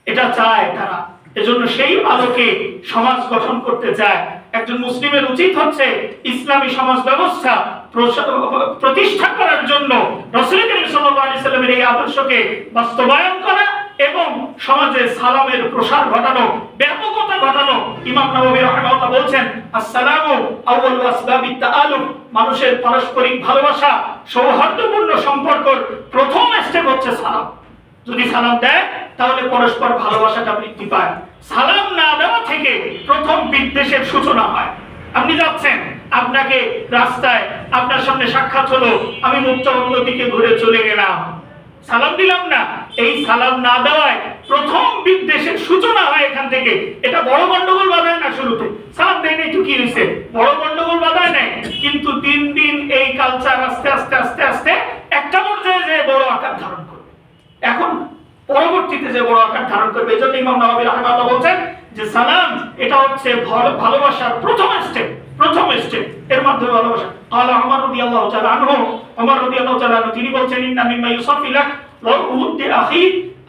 এটা চায় তারা। এজন্য সেই আলোকে সমাজ গঠন করতে চায়। একজন মুসলিমের উচিত হচ্ছে ইসলামী সমাজ ব্যবস্থা প্রতিষ্ঠা করার জন্য রাসূল করিম সাল্লাল্লাহু আলাইহি সাল্লামের এই আদর্শকে বাস্তবায়ন করা এবং সমাজে সালামের প্রসার ঘটানো, ব্যাপকতা ঘটানো। ইমাম নববী রাহিমাহুল্লাহ বলছেন, আসসালামু আউয়ালু আসবাবিত তাআলুফ, মানুষের পারস্পরিক ভালোবাসা, সৌহার্দ্যপূর্ণ সম্পর্কের প্রথম স্টেপ হচ্ছে সালাম। যদি সালাম দেয় তাহলে পরস্পর ভালোবাসাটা বৃদ্ধি পায়। সালাম না দেওয়া থেকে প্রথম বিদ্বেষের সূচনা হয়। আপনি যাচ্ছেন, আপনাকে রাস্তায় আপনার সামনে সাক্ষাৎ হলো, আমি মুখটা অন্যদিকে ঘুরে চলে গেলাম, সালাম দিলাম না, এই সালাম না দেওয়ায় প্রথম বিদ্বেষের সূচনা হয় এখান থেকে। এটা বড় গন্ডগোল বাধায় না, শুরুতে সালাম দেয় নাই তো কি হয়েছে, বড় গন্ডগোল বাধায় নাই, কিন্তু দিন দিন এই কালচার আস্তে আস্তে আস্তে আস্তে একটা পর্যায়ে যে বড় আকার ধারণ করবে, এখন পরবর্তীতে যে বড় আকার ধারণ করবে। এজন্য ইমাম নববী রাহিমাহুল্লাহ বলছেন যে সালাম এটা হচ্ছে ভালোবাসার প্রথম স্টেপ, এর মাধ্যমে ভালোবাসা। আলা ওমর রাদিয়াল্লাহু তাআলা আনহু, তিনি বলছেন, ইন্না মিম্মা ইউসাফি লাক ওয়া উদ্দি আখি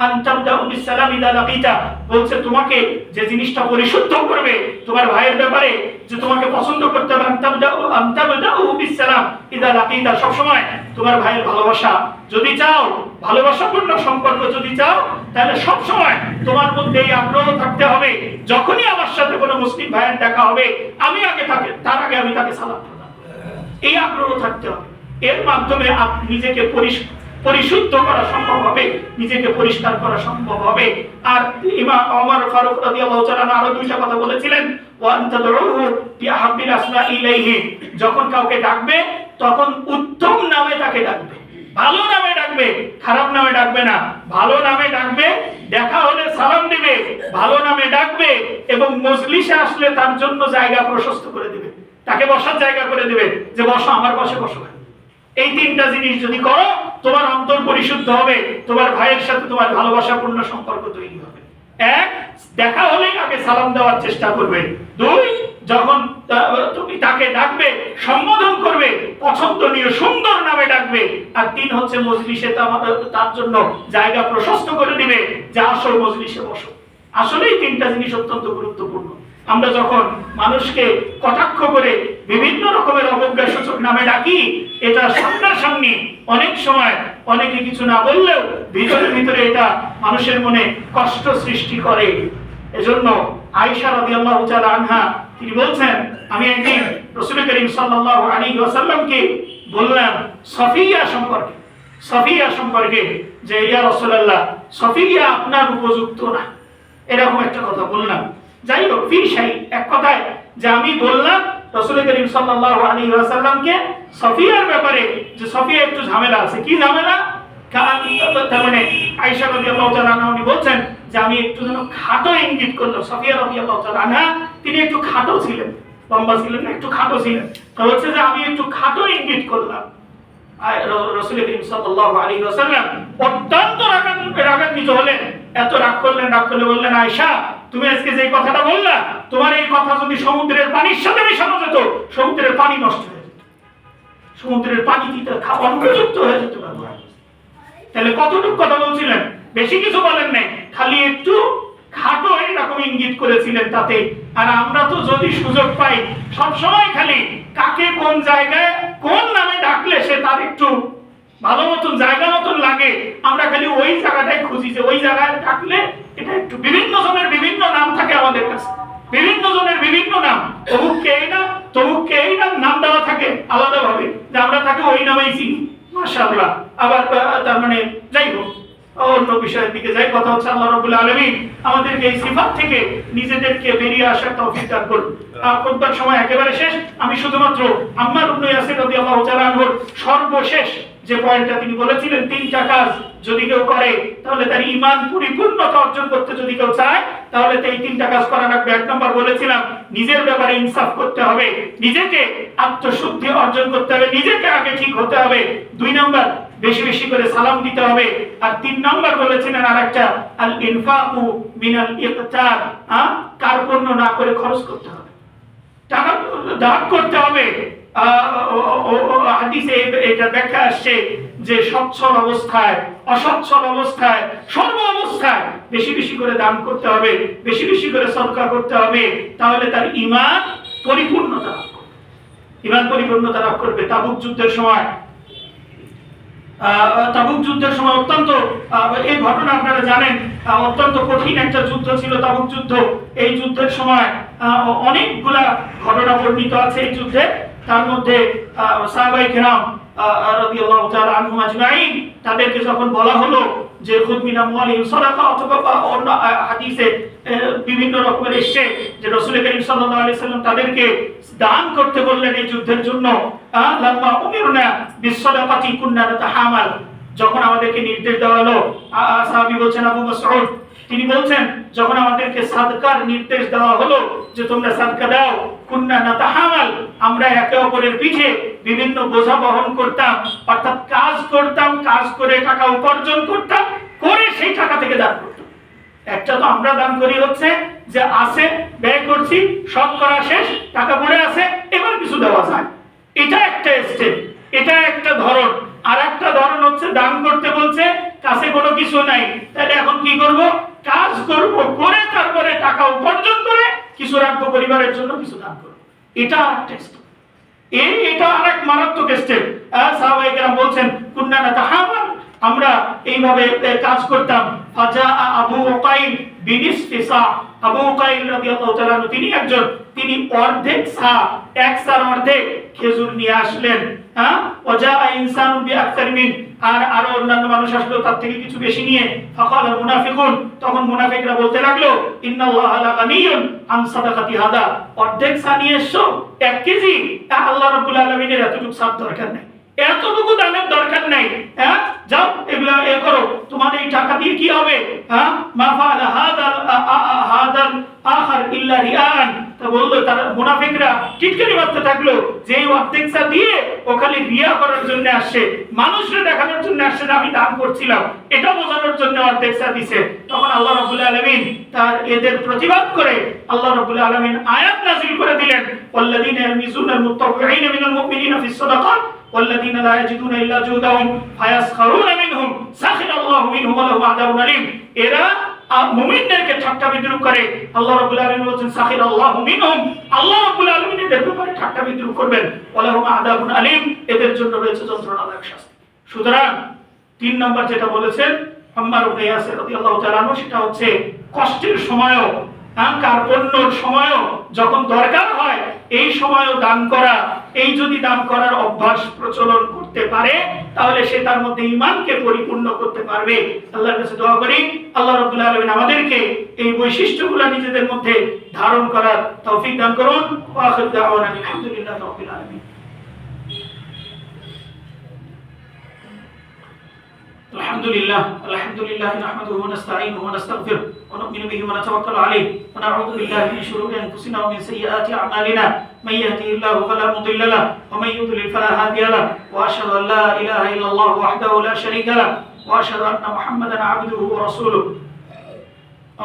আন তাবদাউ বিসসালাম ইদা লাকিতা, বলছে তোমাকে যে জিনিসটা পরিশুদ্ধ করবে তোমার ভাইয়ের ব্যাপারে, যে তোমাকে পছন্দ করতে হবে, আন তাবদাউ বিসসালাম ইদা লাকিতা, সব সময় তোমার ভাইয়ের ভালোবাসা যদি চাও, ভালোবাসাপূর্ণ সম্পর্ক যদি চাও, তাহলে সব সময় তোমার মধ্যে এই আগ্রহ থাকতে হবে, যখনই আমার সাথে কোনো মুসলিম ভাইয়ের দেখা হবে আমি তার আগে আমি তাকে সালাম প্রদান করব, এই আগ্রহ থাকতে হবে। এর মাধ্যমে আপনি নিজেকে পরিশুদ্ধ করা সম্ভব হবে, নিজেকে পরিষ্কার করা সম্ভব হবে। আর ইমাম ওমর ফারুক রাদিয়াল্লাহু তাআলা আরো দুইটা কথা বলেছিলেন, ওয়া আনতা দুরুহু বিআহাব্বিল আসমা ইলাইহি, যখন কাউকে ডাকবে তখন উত্তম নামে তাকে ডাকবে, ভালো নামে ডাকবে, খারাপ নামে ডাকবে না, ভালো নামে ডাকবে, দেখা হলে সালাম দিবে, ভালো নামে ডাকবে, এবং মজলিসে আসলে তার জন্য জায়গা প্রশস্ত করে দিবে, তাকে বসার জায়গা করে দিবে, যে বসো, আমার পাশে বসো। এই তিনটা জিনিস যদি করো, তোমার অন্তর পরিশুদ্ধ হবে, তোমার ভাইয়ের সাথে তোমার ভালোবাসাপূর্ণ সম্পর্ক তৈরি হবে। এক, দেখা হলেই আগে সালাম দেওয়ার চেষ্টা করবে। দুই, যখন তুমি তাকে ডাকবে, সম্বোধন করবে, পছন্দনীয় সুন্দর নামে ডাকবে। আর তিন হচ্ছে মজলিসে তার জন্য জায়গা প্রশস্ত করে দিবে, যে আসল মজলিসে বসো। আসলে এই তিনটা জিনিস অত্যন্ত গুরুত্বপূর্ণ। আমরা যখন মানুষকে কটাক্ষ করে বিভিন্ন রকমের অবজ্ঞাসূচক নামে ডাকি, এটা সামনাসামনি অনেক সময় অনেকে কিছু না বললেও ভিতরে ভিতরে এটা মানুষের মনে কষ্ট সৃষ্টি করে। এজন্য আয়েশা রাদিয়াল্লাহু তাআলা আনহা তিনি বলছেন আমি একদিন রাসূল করিম সাল্লাল্লাহু আলাইহি ওয়াসাল্লামকে বললাম সফিয়া সম্পর্কে যে ইয়া রাসূলুল্লাহ সফিয়া আপনার উপযুক্ত না, এরকম একটা কথা বললাম। যাই হোক ফি শাই, এক কথায় যে আমি বললাম রাসূল করিম সাল্লাল্লাহু আলাইহি ওয়াসাল্লামকে সফিয়ার ব্যাপারে যে সফিয়া একটু ঝামেলা আছে। কি ঝামেলা? তার মানে আয়েশা রাদিয়াল্লাহু তাআলা আনহা উনি বলছেন যে আমি একটু যেন খাটো ইঙ্গিত করলাম। সফিয়া রাদিয়াল্লাহু তাআলা আনহা তিনি একটু খাটো ছিলেন, লম্বা ছিলেন না, একটু খাটো ছিলেন। তো হচ্ছে যে আমি একটু খাটো ইঙ্গিত করলাম। রাসূল করিম সাল্লাল্লাহু আলাইহি ওয়াসাল্লাম অত্যন্ত রাগান্বিত হলেন, এত রাগ করলে বললেন আয়েশা তুমি আজকে যে কথাটা বললা, তোমার এই কথা যদি সমুদ্রের পানির সাথে মেশানো যেত, সমুদ্রের পানি নষ্ট হয়ে যেত, সমুদ্রের পানি দিতে খাওয়ার উপযুক্ত হয়ে যেত। তাহলে কতটুকু কথা বলছিলেন? বেশি কিছু বলেন নাই, খালি একটু খাটো এরকম ইঙ্গিত করেছিলেন তাতে। আর আমরা তো যদি সুযোগ পাই সব সময় খালি কাকে কোন জায়গায় কোন নামে ডাকলে সে তার একটু ভালো মতন জায়গা মতন লাগে, আমরা খালি ওই জায়গাটাই খুঁজি যে ওই জায়গায় ডাকলে এটা একটু বিভিন্ন জনের বিভিন্ন নাম থাকে আমাদের কাছে, বিভিন্ন জনের বিভিন্ন নাম, অমুককে এই নাম তমুককে এই নাম দেওয়া থাকে আলাদা ভাবে, যে আমরা তাকে ওই নামেই চিনি মাশাআল্লাহ। আবার তার মানে যাই হোক অন্য বিষয়ের দিকে যাই, কথা হচ্ছে আল্লাহ রাব্বুল আলামিন আমাদেরকে এই সিফাত থেকে নিজেদেরকে বেরিয়ে আসার তৌফিক দান করুন। খুতবার সময় একেবারে শেষ, আমি শুধুমাত্র আম্মার ইবনে ইয়াসির রাদিয়াল্লাহু তাআলা আনহুর সর্বশেষ যে পয়েন্টটা তিনি বলেছিলেন, তিনটা কাজ যদি কেউ করে তাহলে তার ঈমান পরিপূর্ণতা অর্জন করতে যদি কেউ চায় তাহলে এই তিনটা কাজ করা লাগবে। এক নম্বর বলেছিলাম নিজের ব্যাপারে ইনসাফ করতে হবে, নিজেকে আত্মশুদ্ধি অর্জন করতে হবে, নিজেকে আগে ঠিক হতে হবে। দুই নম্বর বেশি বেশি করে সালাম দিতে হবে। আর তিন নম্বর বলেছিলেন আরেকটা আল ইনফাকু মিনাল ইকতার, কার্পণ্য না করে খরচ করতে হবে, টাকা দান করতে হবে। হাদিসে এটা ব্যাখ্যা আসছে যে সচ্ছল অবস্থায় অসচ্ছল অবস্থায় সর্ব অবস্থায় বেশি বেশি করে দান করতে হবে, বেশি বেশি করে সদকা করতে হবে, তাহলে তার ঈমান পরিপূর্ণতা লাভ করবে, ঈমান পরিপূর্ণতা লাভ করবে। তাবুক যুদ্ধের সময় অত্যন্ত এই ঘটনা আপনারা জানেন, অত্যন্ত কঠিন একটা যুদ্ধ ছিল তাবুক যুদ্ধ। এই যুদ্ধের সময় অনেকগুলা ঘটনা বর্ণিত আছে এই যুদ্ধে। তার মধ্যে সাহাবায়ে কেরাম রাদিয়াল্লাহু তাআলা আনহুম আজমাইন তাদেরকে যখন বলা হলো যে খুদ মিন আমওয়ালিহিম সাদাকা, অথবা অন্য হাদিসে বিভিন্ন রকমের এসেছে যে রাসূল করিম সাল্লাল্লাহু আলাইহি সাল্লাম তাদেরকে দান করতে বললেন এই যুদ্ধের জন্য। লাম্মা উমিরনা বিসসাদাকাতি কুননা নাতাহামাল, যখন আমাদেরকে নির্দেশ দেওয়া হলো, সাহাবী বলছেন আবু মাসউদ, তিনি বলছেন যখন আমাদেরকে সাদকার নির্দেশ দেওয়া হলো যে তোমরা সাদকা দাও, কুননা নাতাহামাল, আমরা একে অপরের পিঠে বিভিন্ন বোঝা বহন করতাম, অর্থাৎ কাজ করতাম, কাজ করে টাকা উপার্জন করতাম, করে সেই টাকা থেকে দান করতাম। একটা তো আমরা দান করি হচ্ছে যে আছে ব্যয় করছি, সব করা শেষ, টাকা পড়ে আছে, এবার কিছু দেওয়া যায়, এটা একটা স্টেপ, এটা একটা ধরন। আর একটা ধরন হচ্ছে দান করতে বলছে কাছে কোনো কিছু নাই, তাহলে এখন কি করব? কাজ করব, করে তারপরে টাকা উপার্জন করে কিছু রাখবো পরিবারের জন্য, কিছু দান করব, এটা আরেকটা স্টেপ। এটা আরেক মারাত্মক স্টেপ। সাহাবায়ে কেরাম বলছেন কুননা নাতাহামাল, আমরা এইভাবে কাজ করতাম। ফাজা আবু উকাইল বিনিসফি সা, আবু উকাইল রাদিয়াল্লাহু তাআলা তিনি অর্ধেক সা, এক সার অর্ধেক খেজুর নিয়ে আসলেন। ওয়াজা ইনসানু বিআকতার মিন, আর আরো অন্যান্য মানুষ আসলো তার থেকে কিছু বেশি নিয়ে। ফাকাল মুনাফিকুন, তখন মুনাফিকরা বলতে লাগলো ইন্নাল্লাহা লাগানিয়ুন আন সাদাকাতি হাদা, অর্ধেক সা নিয়ে এসছো, 1 কেজি, আল্লাহ রাব্বুল আলামিনের এতটুকু সাদ দরকার নেই, এতটুকু দানের দরকার নাই। যাও এগুলা করো, তোমার এই টাকা দিয়ে কি হবে? মা ফাআলা হাদাল আখার ইল্লা রিয়ান, তা বললো তারা মুনাফিকরা টিটকারি মারতে থাকলো যে এই অর্ধেকটা দিয়ে ও খালি রিয়া করার জন্য আসছে, মানুষকে দেখানোর জন্য আসছে যে আমি দান করছিলাম, এটা বোঝানোর জন্য অর্ধেকটা দিছে। তখন আল্লাহ রাব্বুল আলামিন তার এদের প্রতিবাদ করে আল্লাহ রাব্বুল আলামিন আয়াত নাযিল করে দিলেন, ওয়াল্লাযীনা ইয়ালমিজুনাল মুত্তাবিঈনা মিনাল মুমিনিনা ফিস সাদাকাত والذين لا يجدون الا جهدهم فيسخرون منهم سخر الله منهم ولهم عذاب اليم। এরা মুমিনদেরকে ঠাট্টা বিদ্রুপ করে, আল্লাহ রাব্বুল আলামিন বলেন সাখির আল্লাহু মিনহুম, আল্লাহ রাব্বুল আলামিন এদের ব্যাপারে ঠাট্টা বিদ্রুপ করবেন, ওয়ালাহুম আযাবুন আলীম, এদের জন্য রয়েছে যন্ত্রণাদায়ক শাস্তি। সুতরাং 3 নাম্বার যেটা বলেছেন আম্মার ইবনে ইয়াসির রাদিয়াল্লাহু তাআলা আনহু, সেটা হচ্ছে কষ্টের সময়ও কার্পণ্যর সময়ও যখন দরকার হয় এই সময়ও দান করা, এই যদি দান করার অভ্যাস প্রচলন করতে পারে তাহলে সে তার মধ্যে ঈমানকে পরিপূর্ণ করতে পারবে। আল্লাহর কাছে দোয়া করি আল্লাহ রাব্বুল আলামিন আমাদেরকে এই বৈশিষ্ট্যগুলো নিজেদের মধ্যে ধারণ করার তৌফিক দান করুন। ওয়া আখিরু দাওয়ানা আলহামদুলিল্লাহি রাব্বিল আলামিন। الحمد لله نحمده ونستعينه ونستغفره ونؤمن به ونتوكل عليه ونعوذ بالله من شرور انفسنا ومن سيئات اعمالنا من يهده الله فلا مضل له ومن يضلل فلا هادي له واشهد ان لا اله الا الله وحده لا شريك له واشهد ان محمدا عبده ورسوله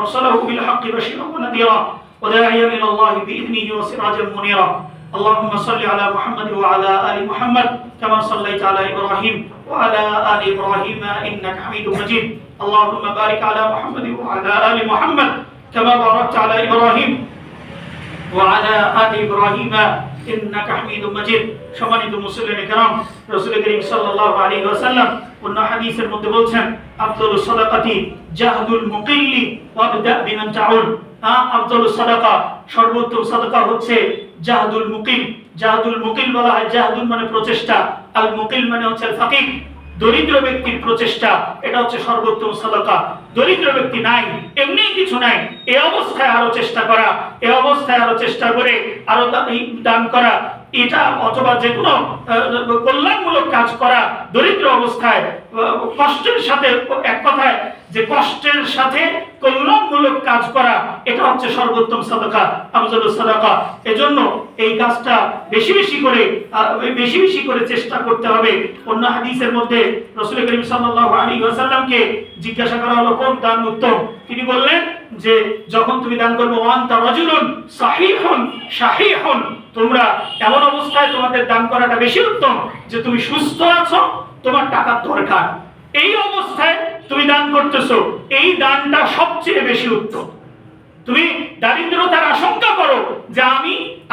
ارسله بالحق بشيرا ونذيرا وداعيا الى الله باذنه وسراجا منيرا اللهم صل على محمد وعلى ال محمد كما صليت على ابراهيم وعلى ال ابراهيم انك حميد مجيد اللهم بارك على محمد وعلى ال محمد كما باركت على ابراهيم وعلى ال ابراهيم انك حميد مجيد। সম্মানিত মুসলিম کرام, রাসূল করিম সাল্লাল্লাহু আলাইহি ওয়াসাল্লাম অন্য হাদিসের মধ্যে বলছেন আফদালুস সাদাকাতি জাহদুল মুকিল্লি ওয়াবদা বিমান তাউল। আফদালুস সাদাকা, সর্বোত্তম সাদাকা হচ্ছে জাহদুল মুকিল। জাহদুল মুকিল বলা হয়, জাহদুল মানে প্রচেষ্টা, আল মুকিল মানে হচ্ছে ফাকির, দরিদ্র ব্যক্তির প্রচেষ্টা, এটা হচ্ছে সর্বোত্তম সাদাকা। দরিদ্র ব্যক্তি নাই, এমনি কিছু নাই, এই অবস্থায় আরো চেষ্টা করা, এই অবস্থায় আরো চেষ্টা করে আরো দান করা, এটা অথবা যে কোনো কল্যাণমূলক কাজ করা দরিদ্র অবস্থায় কষ্টের সাথে, এক কথায় যে কষ্টের সাথে কল্যাণমূলক কাজ করা, এটা হচ্ছে সর্বোত্তম সাদাকা, আফজালুস সাদাকা। এজন্য এই কাজটা বেশি বেশি করে চেষ্টা করতে হবে। অন্য হাদিসের মধ্যে রাসূল করিম সাল্লাল্লাহু আলাইহি ওয়াসাল্লামকে জিজ্ঞাসা করা হলো কোন দান উত্তম, তিনি বললেন যে যখন তুমি দান করবে ওয়ান্তা রাজুলুন সাহিহুন শাহিহুন, তোমরা এমন অবস্থায় তোমাদের দান করাটা বেশি উত্তম যে তুমি সুস্থ আছো, তোমার টাকার দরকার, এই অবস্থায় তুমি দান করতেছো, এই দানটা সবচেয়ে বেশি উত্তম। তুমি দারিদ্রতার আশঙ্কা করো যে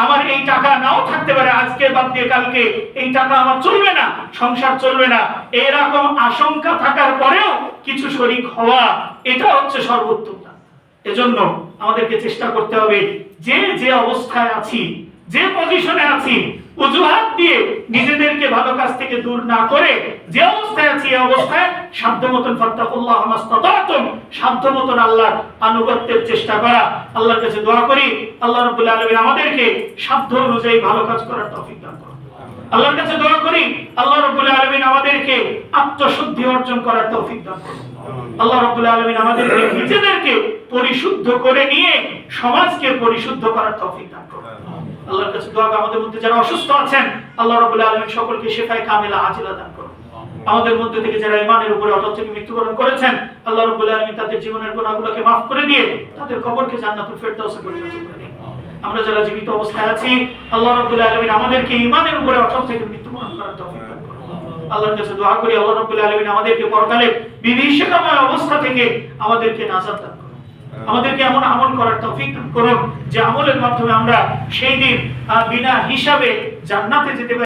আমার এই টাকা নাও থাকতে পারে, আজকে বাদ দিয়ে কালকে এই টাকা আমার চলবে না, সংসার চলবে না, এরকম আশঙ্কা থাকার পরেও কিছু শরীক হওয়া, এটা হচ্ছে সর্বোত্তম। এজন্য আমাদেরকে চেষ্টা করতে হবে যে অবস্থায় আছি, যে পজিশনে আছি, অজুহাত দিয়ে নিজেদেরকে ভালো কাজ থেকে দূর না করে যে অবস্থায় আছি এই অবস্থায় সাধ্যমতন ফাত্তাকুল্লাহ মাস্তাতাতুম, সাধ্যমতন আল্লাহর আনুগত্যের চেষ্টা করা। আল্লাহর কাছে দোয়া করি আল্লাহ রাব্বুল আলামিন আমাদেরকে সাধ্য অনুযায়ী ভালো কাজ করার তৌফিক দান করুন। আল্লাহর কাছে দোয়া করি আল্লাহ রাব্বুল আলামিন আমাদেরকে আত্মশুদ্ধি অর্জন করার তৌফিক দান করুন। আল্লাহ রাব্বুল আলামিন আমাদেরকে নিজেদেরকে পরিশুদ্ধ করে নিয়ে সমাজকে পরিশুদ্ধ করার তৌফিক দান করুন। আল্লাহর কাছে দোয়া, আমাদের মধ্যে যারা অসুস্থ আছেন আল্লাহ রাব্বুল আলামিন সকলকে শিফায়ে কামিলা আজিলা দান করুন। আমাদের মধ্যে থেকে যারা ঈমানের উপরে অটল থেকে মৃত্যুবরণ করেছেন আল্লাহ রাব্বুল আলামিন তাদের জীবনের গুনাহগুলোকে maaf করে দিয়ে তাদের কবরকে জান্নাতুল ফেরদাউসে পরিণত করে দিন। আমরা যারা জীবিত অবস্থায় আছি আল্লাহ রাব্বুল আলামিন আমাদেরকে ঈমানের উপরে অটল থেকে মৃত্যুবরণ করার তৌফিক দান করুন। আল্লাহর কাছে দোয়া করি আল্লাহ রাব্বুল আলামিন আমাদেরকে পরকালে বিভীষিকাময় অবস্থা থেকে আমাদেরকে নাজাত দান করুন। আমাদেরকে এমন আমল করার তৌফিক দান করুন যে আমলের মাধ্যমে আমরা সেই দিন বিনা হিসাবে জান্নাতে যেতে পারি।